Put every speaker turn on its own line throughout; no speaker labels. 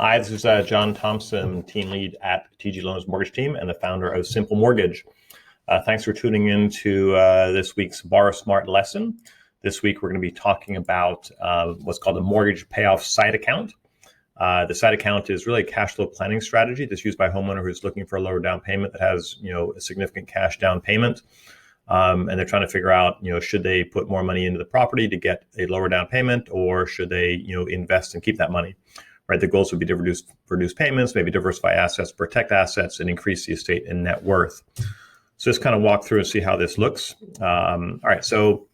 Hi, this is John Thompson, team lead at TG Loans Mortgage Team and the founder of Simple Mortgage. Thanks for tuning in to this week's Borrow Smart lesson. This week, we're going to be talking about what's called a mortgage payoff side account. The side account is really a cash flow planning strategy that's used by a homeowner who's looking for a lower down payment that has, a significant cash down payment. And they're trying to figure out, should they put more money into the property to get a lower down payment, or should they, invest and keep that money? Right, the goals would be to reduce payments, maybe diversify assets, protect assets, and increase the estate and net worth. So just kind of walk through and see how this looks. All right, so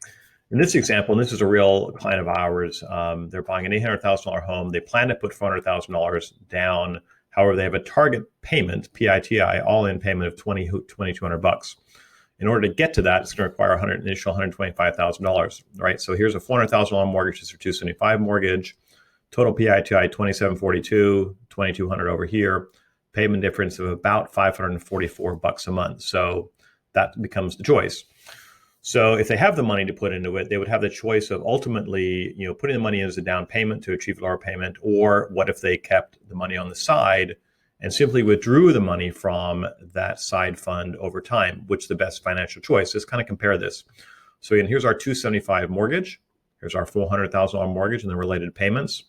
in this example, and this is a real client of ours, they're buying an $800,000 home. They plan to put $400,000 down. However, they have a target payment, PITI, all-in payment of $2,200. In order to get to that, it's going to require initial $125,000. Right, so here's a $400,000 mortgage. It's a $275 mortgage. Total PITI $2,742, $2,200 over here. Payment difference of about $544 a month. So that becomes the choice. So if they have the money to put into it, they would have the choice of ultimately, putting the money in as a down payment to achieve a lower payment, or what if they kept the money on the side and simply withdrew the money from that side fund over time, which is the best financial choice. Let's kind of compare this. So again, here's our $275 mortgage. Here's our $400,000 mortgage and the related payments.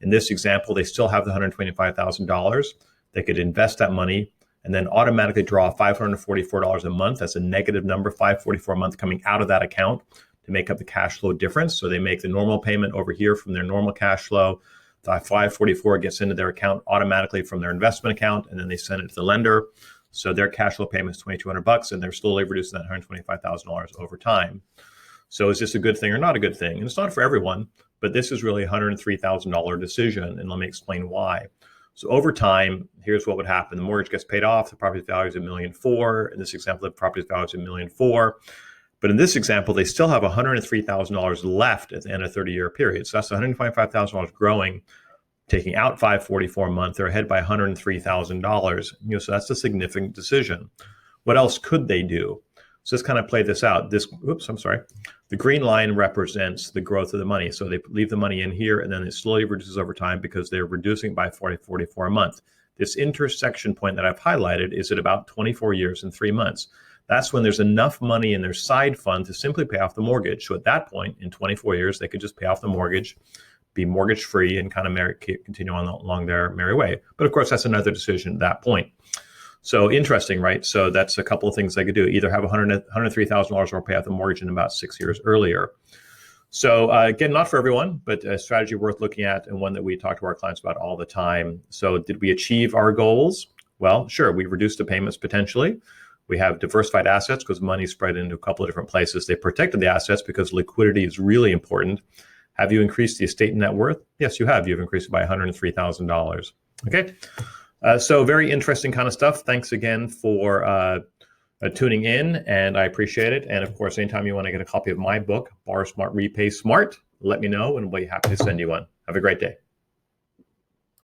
In this example, they still have the $125,000. They could invest that money and then automatically draw $544 a month. That's a negative number, $544 a month coming out of that account to make up the cash flow difference. So they make the normal payment over here from their normal cash flow. The $544 gets into their account automatically from their investment account, and then they send it to the lender. So their cash flow payment is $2,200, and they're slowly reducing that $125,000 over time. So is this a good thing or not a good thing? And it's not for everyone, but this is really a $103,000 decision, and let me explain why. So over time, here's what would happen. The mortgage gets paid off, the property value is $1.4 million. In this example, the property value is $1.4 million. But in this example, they still have $103,000 left at the end of a 30-year period. So that's $125,000 growing, taking out $544 a month. They're ahead by $103,000. So that's a significant decision. What else could they do? So let's kind of play this out. The green line represents the growth of the money. So they leave the money in here, and then it slowly reduces over time because they're reducing by $44 a month. This intersection point that I've highlighted is at about 24 years and 3 months. That's when there's enough money in their side fund to simply pay off the mortgage. So at that point, in 24 years, they could just pay off the mortgage, be mortgage free, and kind of continue on along their merry way. But of course, that's another decision at that point. So interesting, right? So that's a couple of things they could do. Either have $103,000 or pay off the mortgage in about 6 years earlier. So again, not for everyone, but a strategy worth looking at and one that we talk to our clients about all the time. So did we achieve our goals? Well, sure, we reduced the payments potentially. We have diversified assets because money spread into a couple of different places. They protected the assets because liquidity is really important. Have you increased the estate net worth? Yes, you have. You've increased it by $103,000. Okay. So very interesting kind of stuff. Thanks again for tuning in, and I appreciate it. And of course, anytime you want to get a copy of my book, Borrow Smart, Repay Smart, let me know, and we'll be happy to send you one. Have a great day.